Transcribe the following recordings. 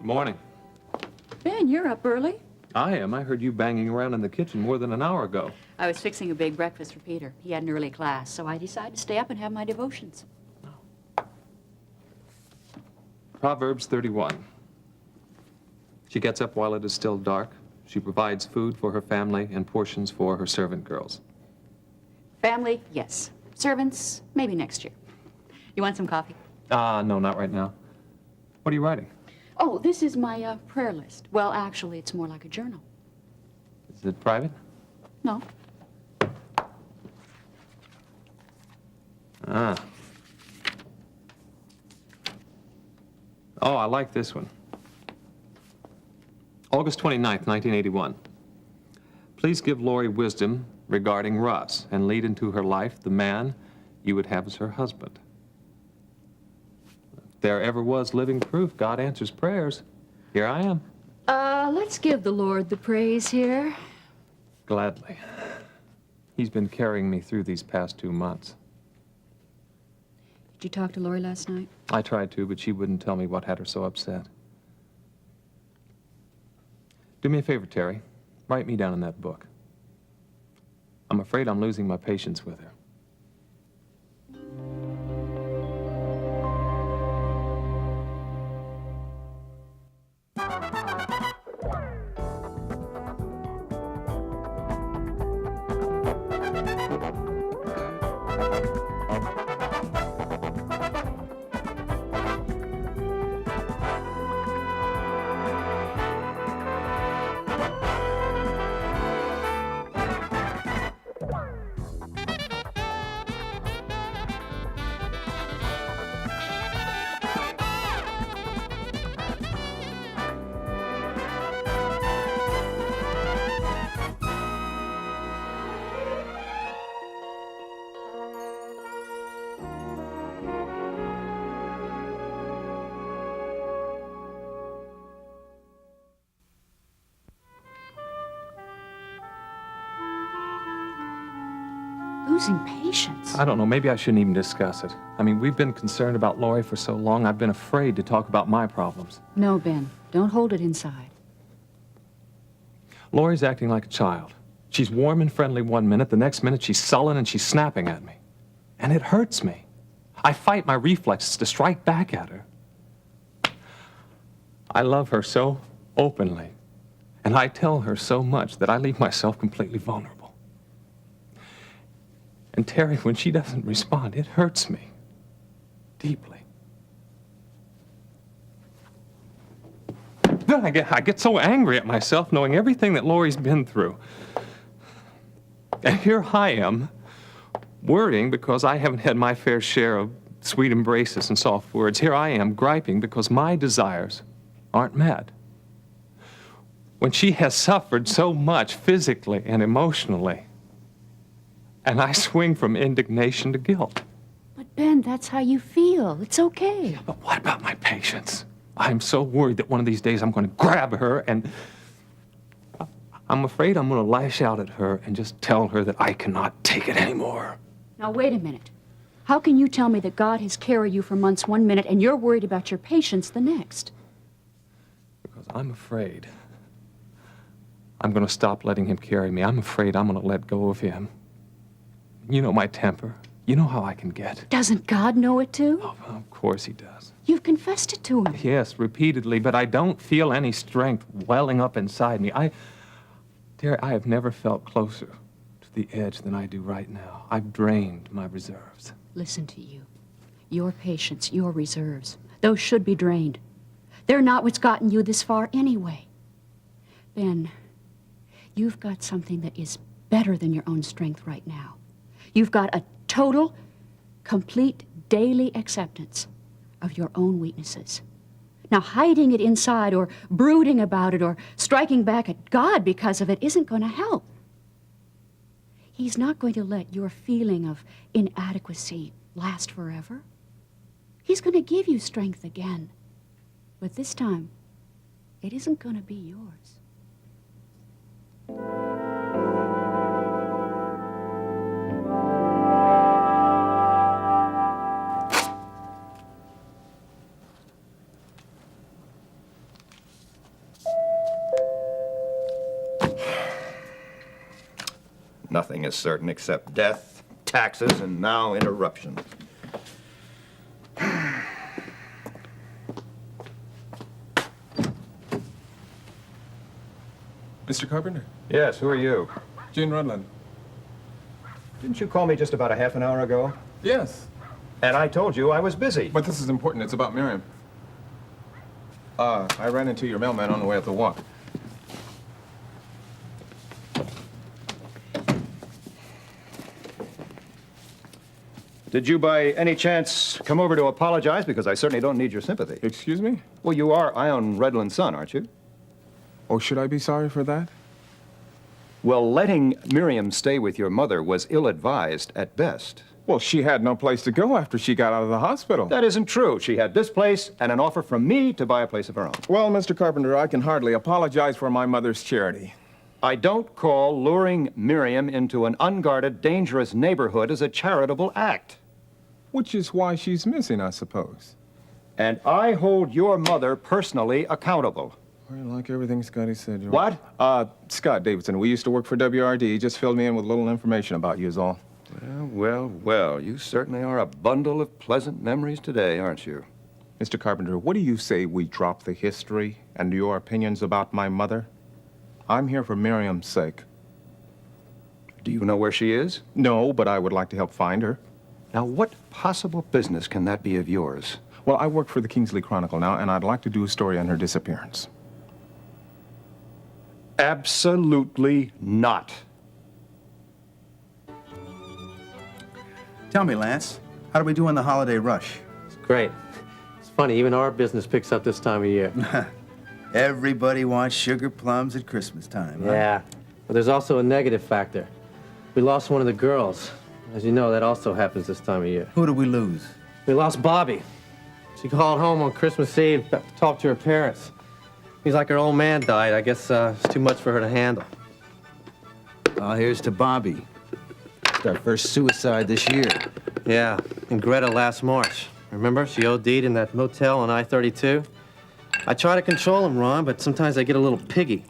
Good morning. Ben, you're up early. I am. I heard you banging around in the kitchen more than an hour ago. I was fixing a big breakfast for Peter. He had an early class, so I decided to stay up and have my devotions. Proverbs 31. She gets up while it is still dark. She provides food for her family and portions for her servant girls. Family, yes. Servants, maybe next year. You want some coffee? No, not right now. What are you writing? Oh, this is my prayer list. Well, actually, it's more like a journal. Is it private? No. Ah. Oh, I like this one. August 29th, 1981. Please give Lori wisdom regarding Russ and lead into her life the man you would have as her husband. If there ever was living proof God answers prayers, here I am. Let's give the Lord the praise here. Gladly. He's been carrying me through these past 2 months. Did you talk to Lori last night? I tried to, but she wouldn't tell me what had her so upset. Do me a favor, Terry. Write me down in that book. I'm afraid I'm losing my patience with her. Losing patience. I don't know, maybe I shouldn't even discuss it. I mean, we've been concerned about Lori for so long, I've been afraid to talk about my problems. No, Ben. Don't hold it inside. Lori's acting like a child. She's warm and friendly one minute, the next minute she's sullen and she's snapping at me. And it hurts me. I fight my reflexes to strike back at her. I love her so openly, and I tell her so much that I leave myself completely vulnerable. And Terry, when she doesn't respond, it hurts me deeply. Then I get so angry at myself knowing everything that Lori's been through. And here I am, worrying because I haven't had my fair share of sweet embraces and soft words. Here I am, griping because my desires aren't met. When she has suffered so much physically and emotionally, and I swing from indignation to guilt. But, Ben, that's how you feel. It's okay. But what about my patience? I'm so worried that one of these days I'm going to grab her and I'm afraid I'm going to lash out at her and just tell her that I cannot take it anymore. Now, wait a minute. How can you tell me that God has carried you for months one minute and you're worried about your patience the next? Because I'm afraid I'm going to stop letting him carry me. I'm afraid I'm going to let go of him. You know my temper. You know how I can get. Doesn't God know it too? Oh, of course he does. You've confessed it to him. Yes, repeatedly, but I don't feel any strength welling up inside me. Dear, I have never felt closer to the edge than I do right now. I've drained my reserves. Listen to you. Your patience, your reserves, those should be drained. They're not what's gotten you this far anyway. Ben, you've got something that is better than your own strength right now. You've got a total, complete, daily acceptance of your own weaknesses. Now, hiding it inside or brooding about it or striking back at God because of it isn't going to help. He's not going to let your feeling of inadequacy last forever. He's going to give you strength again. But this time, it isn't going to be yours. Nothing is certain except death, taxes, and now interruption. Mr. Carpenter? Yes, who are you? Gene Rudland. Didn't you call me just about a half an hour ago? Yes, And I told you I was busy. but this is important. It's about Miriam. I ran into your mailman on the way up the walk. Did you by any chance come over to apologize? Because I certainly don't need your sympathy. Excuse me? Well, you are Ion Redland's son, aren't you? Oh, should I be sorry for that? Well, letting Miriam stay with your mother was ill-advised at best. Well, she had no place to go after she got out of the hospital. That isn't true. She had this place and an offer from me to buy a place of her own. Well, Mr. Carpenter, I can hardly apologize for my mother's charity. I don't call luring Miriam into an unguarded, dangerous neighborhood as a charitable act. Which is why she's missing, I suppose. And I hold your mother personally accountable. Well, like everything Scotty said, you're... What? Scott Davidson. We used to work for WRD. He just filled me in with a little information about you is all. Well, you certainly are a bundle of pleasant memories today, aren't you? Mr. Carpenter, what do you say we drop the history and your opinions about my mother? I'm here for Miriam's sake. Do you know where she is? No, but I would like to help find her. Now, what possible business can that be of yours? Well, I work for the Kingsley Chronicle now, and I'd like to do a story on her disappearance. Absolutely not. Tell me, Lance, how do we do in the holiday rush? Great. It's funny, even our business picks up this time of year. Everybody wants sugar plums at Christmas time. Huh? Yeah. But there's also a negative factor. We lost one of the girls. As you know, that also happens this time of year. Who do we lose? We lost Bobby. She called home on Christmas Eve to talk to her parents. He's like her old man died. I guess it's too much for her to handle. Well, here's to Bobby. It's our first suicide this year. Yeah, and Greta last March. Remember? She OD'd in that motel on I-32. I try to control him, Ron, but sometimes I get a little piggy.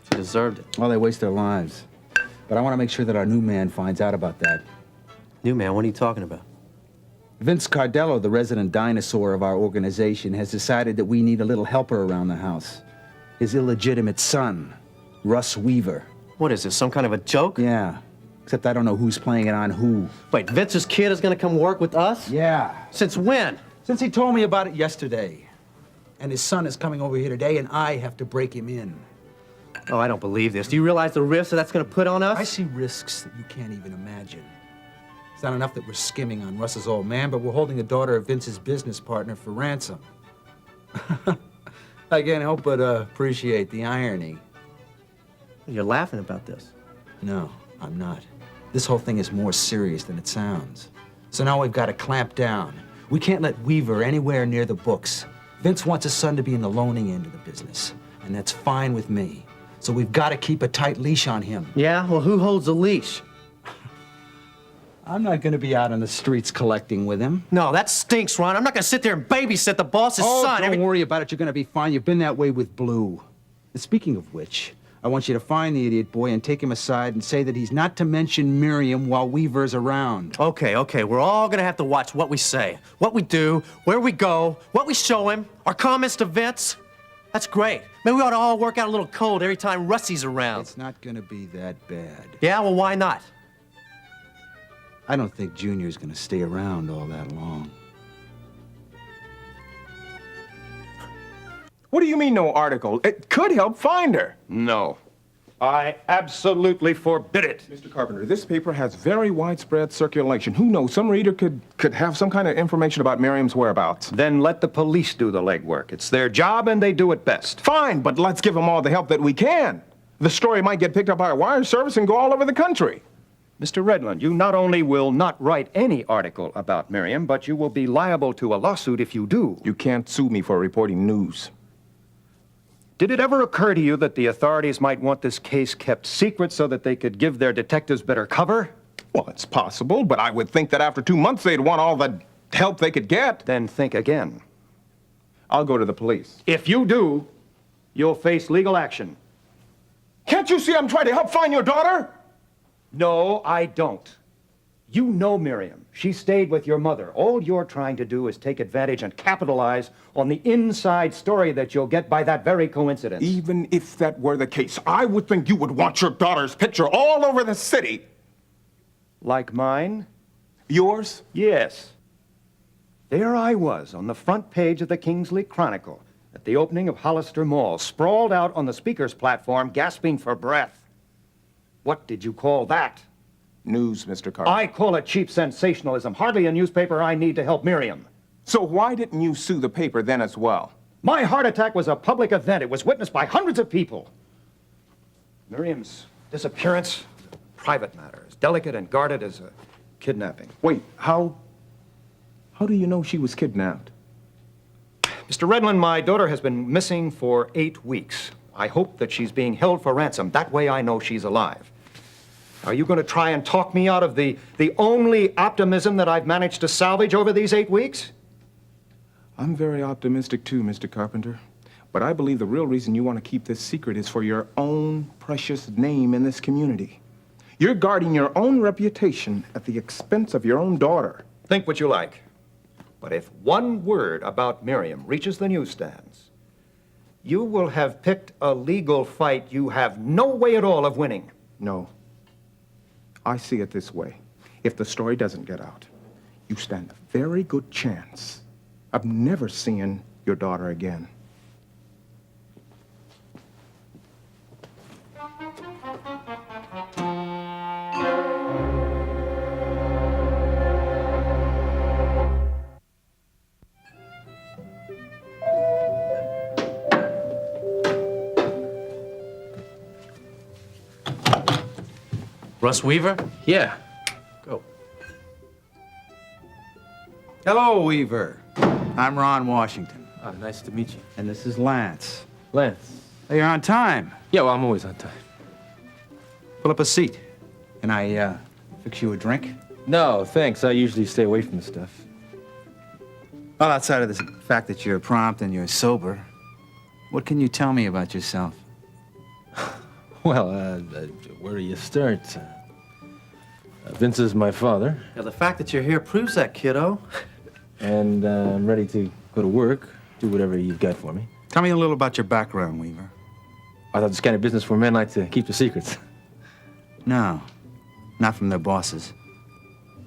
She deserved it. Well, they waste their lives. But I want to make sure that our new man finds out about that. New man, what are you talking about? Vince Cardello, the resident dinosaur of our organization, has decided that we need a little helper around the house. His illegitimate son, Russ Weaver. What is this, some kind of a joke? Yeah, except I don't know who's playing it on who. Wait, Vince's kid is gonna come work with us? Yeah. Since when? Since he told me about it yesterday. And his son is coming over here today, and I have to break him in. Oh, I don't believe this. Do you realize the risks that's gonna put on us? I see risks that you can't even imagine. It's not enough that we're skimming on Russ's old man, but we're holding the daughter of Vince's business partner for ransom. I can't help but appreciate the irony. You're laughing about this. No, I'm not. This whole thing is more serious than it sounds. So now we've got to clamp down. We can't let Weaver anywhere near the books. Vince wants his son to be in the loaning end of the business, and that's fine with me. So we've got to keep a tight leash on him. Yeah? Well, who holds the leash? I'm not going to be out on the streets collecting with him. No, that stinks, Ron. I'm not gonna sit there and babysit the boss's son. Don't worry about it. You're going to be fine. You've been that way with Blue. And speaking of which, I want you to find the idiot boy and take him aside and say that he's not to mention Miriam while Weaver's around. Okay. We're all gonna have to watch what we say, what we do, where we go, what we show him, our comments to Vince. That's great. Maybe we ought to all work out a little code every time Rusty's around. It's not going to be that bad. Yeah? Well, why not? I don't think Junior's going to stay around all that long. What do you mean, no article? It could help find her. No. I absolutely forbid it. Mr. Carpenter, this paper has very widespread circulation. Who knows? Some reader could have some kind of information about Miriam's whereabouts. Then let the police do the legwork. It's their job and they do it best. Fine, but let's give them all the help that we can. The story might get picked up by a wire service and go all over the country. Mr. Redland, you not only will not write any article about Miriam, but you will be liable to a lawsuit if you do. You can't sue me for reporting news. Did it ever occur to you that the authorities might want this case kept secret so that they could give their detectives better cover? Well, it's possible, but I would think that after 2 months they'd want all the help they could get. Then think again. I'll go to the police. If you do, you'll face legal action. Can't you see I'm trying to help find your daughter? No, I don't. You know Miriam. She stayed with your mother. All you're trying to do is take advantage and capitalize on the inside story that you'll get by that very coincidence. Even if that were the case, I would think you would want your daughter's picture all over the city. Like mine? Yours? Yes. There I was on the front page of the Kingsley Chronicle at the opening of Hollister Mall, sprawled out on the speaker's platform, gasping for breath. What did you call that? News, Mr. Carter. I call it cheap sensationalism. Hardly a newspaper I need to help Miriam. So why didn't you sue the paper then as well? My heart attack was a public event. It was witnessed by hundreds of people. Miriam's disappearance is a private matter, as delicate and guarded as a kidnapping. Wait, how do you know she was kidnapped? Mr. Redland, my daughter has been missing for 8 weeks. I hope that she's being held for ransom. That way I know she's alive. Are you going to try and talk me out of the only optimism that I've managed to salvage over these 8 weeks? I'm very optimistic too, Mr. Carpenter. But I believe the real reason you want to keep this secret is for your own precious name in this community. You're guarding your own reputation at the expense of your own daughter. Think what you like. But if one word about Miriam reaches the newsstands, you will have picked a legal fight you have no way at all of winning. No. I see it this way. If the story doesn't get out, you stand a very good chance of never seeing your daughter again. Russ Weaver? Yeah. Go. Hello, Weaver. I'm Ron Washington. Nice to meet you. And this is Lance. Lance. Hey, you're on time. Yeah, well, I'm always on time. Pull up a seat. Can I, fix you a drink? No, thanks. I usually stay away from this stuff. Well, outside of the fact that you're prompt and you're sober, what can you tell me about yourself? Well, where do you start? Vince is my father, Yeah, the fact that you're here proves that, kiddo. and I'm ready to go to work, do whatever you've got for me. Tell me a little about your background, Weaver. I thought this kind of business where men like to keep the secrets. No, not from their bosses.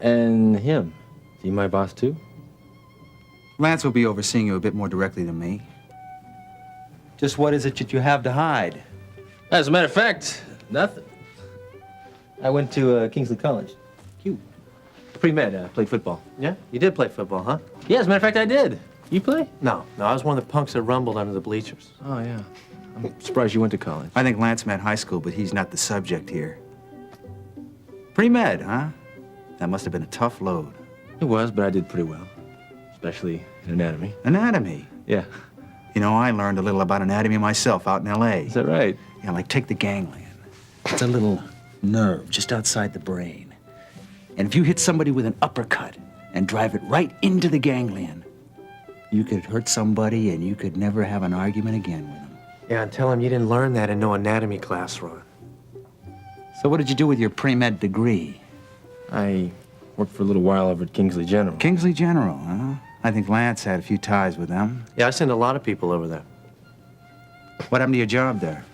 And him, is he my boss too? Lance will be overseeing you a bit more directly than me. Just what is it that you have to hide? As a matter of fact, nothing. I went to Kingsley College. You. Pre-med, played football. Yeah? You did play football, huh? Yeah, as a matter of fact, I did. You play? No, I was one of the punks that rumbled under the bleachers. Oh, yeah. I'm surprised you went to college. I think Lance meant high school, but he's not the subject here. Pre-med, huh? That must have been a tough load. It was, but I did pretty well, especially in anatomy. Anatomy. Yeah. You know, I learned a little about anatomy myself out in L.A. Is that right? Yeah, like take the ganglion. It's a little nerve just outside the brain. And if you hit somebody with an uppercut and drive it right into the ganglion, you could hurt somebody and you could never have an argument again with them. Yeah, and tell him you didn't learn that in no anatomy class, Ron. So what did you do with your pre-med degree? I worked for a little while over at Kingsley General. Kingsley General, huh? I think Lance had a few ties with them. Yeah, I sent a lot of people over there. What happened to your job there?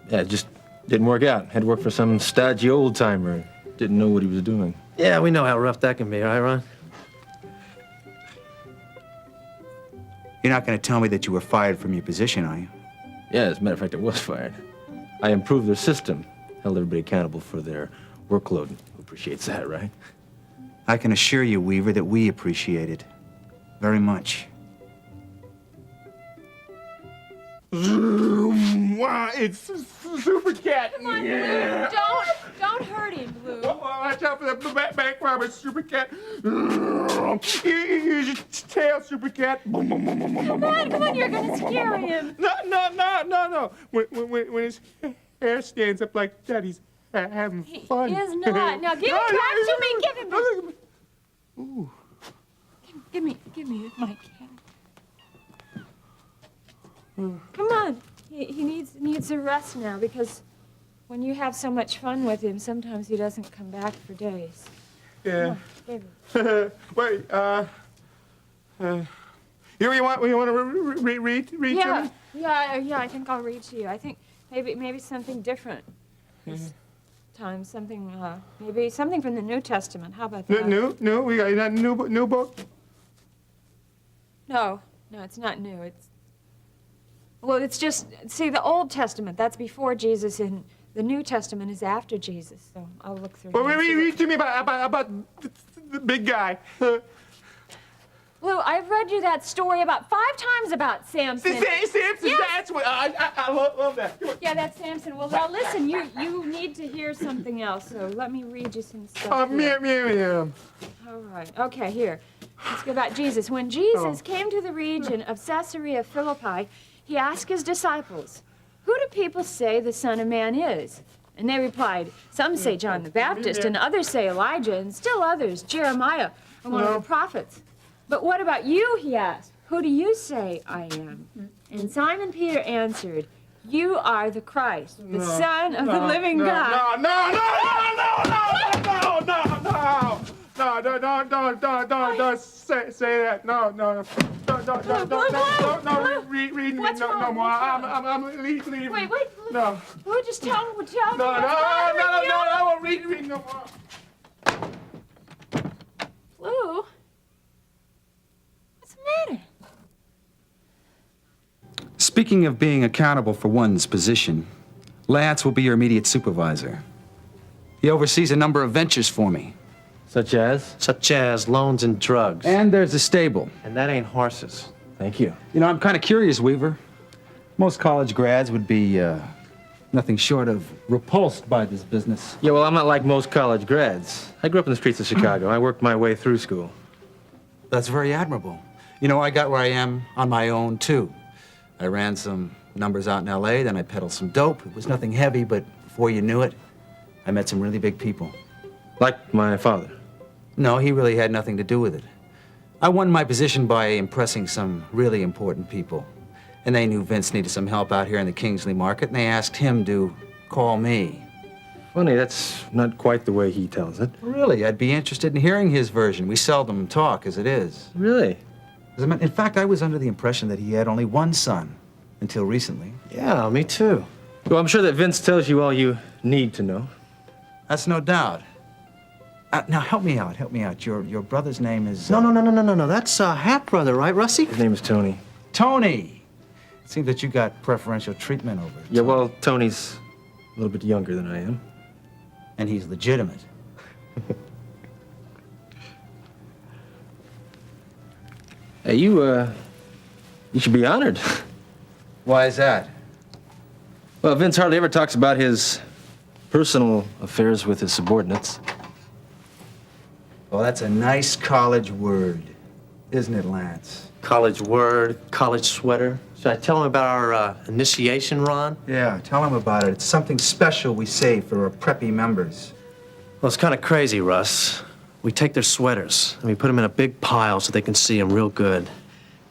Yeah, it just didn't work out. Had to work for some stodgy old-timer. Didn't know what he was doing. Yeah, we know how rough that can be, right, Ron? You're not going to tell me that you were fired from your position, are you? Yeah, as a matter of fact, I was fired. I improved their system. Held everybody accountable for their workload. Who appreciates that, right? I can assure you, Weaver, that we appreciate it very much. Wow, it's Super Cat. Come on, Yeah. Blue. Don't hurt him, Blue. Oh, watch out for the bank robber, Super Cat. Use your tail, Super Cat. Come on, you're gonna scare him. No. When his hair stands up like that, he's having fun. He is not. Now give it back to me. Give it back. Ooh. Give me my cat. Come on. He needs a rest now because when you have so much fun with him, sometimes he doesn't come back for days. Yeah. Come on, baby. Wait, you want to read to Yeah, me? yeah, I think I'll read to you. I think maybe something different this time. Maybe something from the New Testament. How about that? New? We got that new book? No, it's not new. Well, it's just, see, the Old Testament, that's before Jesus, and the New Testament is after Jesus, so I'll look through Well, here and see read to me about the big guy. Lou, I've read you that story about 5 times about Samson. Samson, Yes. that's what I love that. Yeah, that's Samson. Well, now listen, you need to hear something else, so let me read you some stuff. here. Miriam. All right. Okay, here. Let's go about Jesus. When Jesus came to the region of Caesarea Philippi, he asked his disciples, "Who do people say the Son of Man is?" And they replied, "Some say John the Baptist, and others say Elijah, and still others, Jeremiah, or one of the prophets. But what about you?" he asked. "Who do you say I am?" And Simon Peter answered, "You are the Christ, the Son of the living God." Don't say that. No. Don't read me What's no wrong? more. What's wrong? I'm leaving. Wait. No. Lou, just tell me what's No, bothering you. I won't read no more. Lou, what's the matter? Speaking of being accountable for one's position, Lance will be your immediate supervisor. He oversees a number of ventures for me. Such as? Such as loans and drugs. And there's a stable. And that ain't horses. Thank you. You know, I'm kind of curious, Weaver. Most college grads would be nothing short of repulsed by this business. Yeah, well, I'm not like most college grads. I grew up in the streets of Chicago. I worked my way through school. That's very admirable. You know, I got where I am on my own, too. I ran some numbers out in L.A., then I peddled some dope. It was nothing heavy, but before you knew it, I met some really big people. Like my father. No, he really had nothing to do with it. I won my position by impressing some really important people. And they knew Vince needed some help out here in the Kingsley market, and they asked him to call me. Funny, that's not quite the way he tells it. Really, I'd be interested in hearing his version. We seldom talk as it is. Really? In fact, I was under the impression that he had only one son, until recently. Yeah, me too. Well, I'm sure that Vince tells you all you need to know. That's no doubt. Now, help me out. Your brother's name is... No. That's half-brother, right, Rusty? His name is Tony. Tony! It seems that you got preferential treatment over it. Yeah, well, Tony's a little bit younger than I am. And he's legitimate. Hey, you should be honored. Why is that? Well, Vince hardly ever talks about his personal affairs with his subordinates. Well, that's a nice college word, isn't it, Lance? College word, college sweater. Should I tell him about our initiation, Ron? Yeah, tell him about it. It's something special we save for our preppy members. Well, it's kind of crazy, Russ. We take their sweaters and we put them in a big pile so they can see them real good.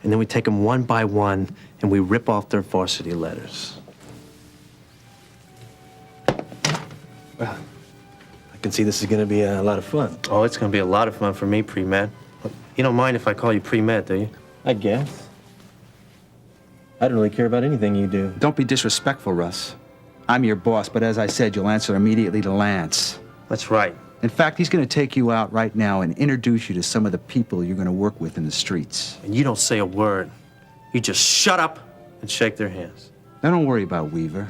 And then we take them one by one and we rip off their varsity letters. Well, I can see this is going to be a lot of fun. Oh, it's going to be a lot of fun for me, pre-med. You don't mind if I call you pre-med, do you? I guess. I don't really care about anything you do. Don't be disrespectful, Russ. I'm your boss, but as I said, you'll answer immediately to Lance. That's right. In fact, he's going to take you out right now and introduce you to some of the people you're going to work with in the streets. And you don't say a word. You just shut up and shake their hands. Now, don't worry about Weaver.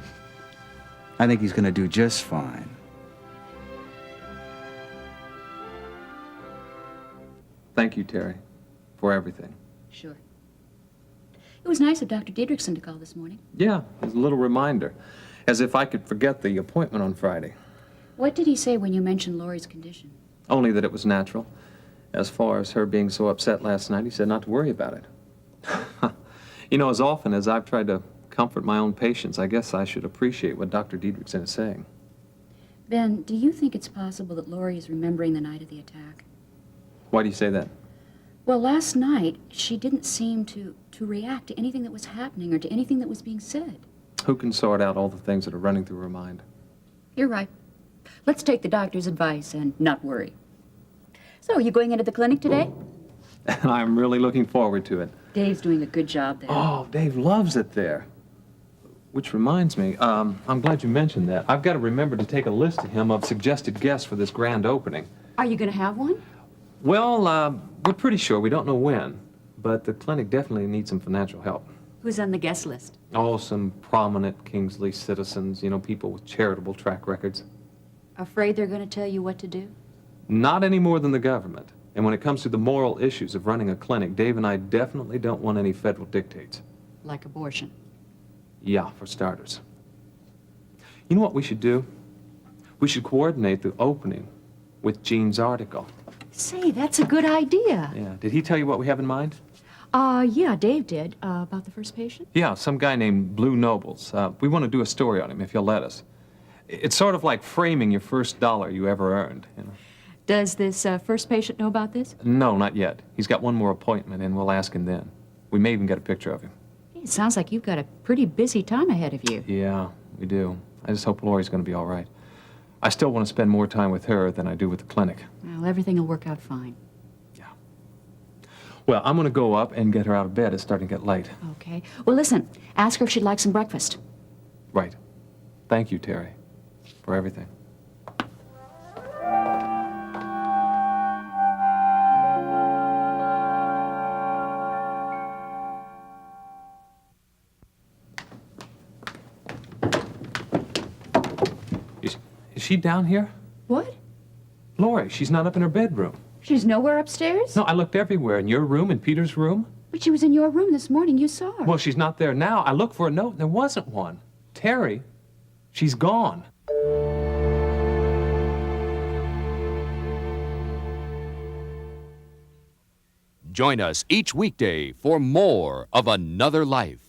I think he's going to do just fine. Thank you, Terry, for everything. Sure. It was nice of Dr. Diedrichson to call this morning. Yeah, it was a little reminder, as if I could forget the appointment on Friday. What did he say when you mentioned Laurie's condition? Only that it was natural. As far as her being so upset last night, he said not to worry about it. You know, as often as I've tried to comfort my own patients, I guess I should appreciate what Dr. Diedrichson is saying. Ben, do you think it's possible that Laurie is remembering the night of the attack? Why do you say that? Well, last night, she didn't seem to react to anything that was happening or to anything that was being said. Who can sort out all the things that are running through her mind? You're right. Let's take the doctor's advice and not worry. So, you going into the clinic today? And I'm really looking forward to it. Dave's doing a good job there. Oh, Dave loves it there. Which reminds me, I'm glad you mentioned that. I've got to remember to take a list to him of suggested guests for this grand opening. Are you going to have one? Well, we're pretty sure. We don't know when. But the clinic definitely needs some financial help. Who's on the guest list? Oh, some prominent Kingsley citizens, you know, people with charitable track records. Afraid they're going to tell you what to do? Not any more than the government. And when it comes to the moral issues of running a clinic, Dave and I definitely don't want any federal dictates. Like abortion. Yeah, for starters. You know what we should do? We should coordinate the opening with Gene's article. Say, that's a good idea. Yeah. Did he tell you what we have in mind? Yeah, Dave did. About the first patient? Yeah, some guy named Blue Nobles. We want to do a story on him, if you'll let us. It's sort of like framing your first dollar you ever earned, you know. Does this first patient know about this? No, not yet. He's got one more appointment, and we'll ask him then. We may even get a picture of him. It sounds like you've got a pretty busy time ahead of you. Yeah, we do. I just hope Lori's going to be all right. I still want to spend more time with her than I do with the clinic. Well, everything will work out fine. Yeah. Well, I'm going to go up and get her out of bed. It's starting to get late. Okay. Well, listen, ask her if she'd like some breakfast. Right. Thank you, Terry, for everything. Is she down here? What? Lori, she's not up in her bedroom. She's nowhere upstairs? No, I looked everywhere. In your room, in Peter's room. But she was in your room this morning. You saw her. Well, she's not there now. I looked for a note, and there wasn't one. Terry, she's gone. Join us each weekday for more of Another Life.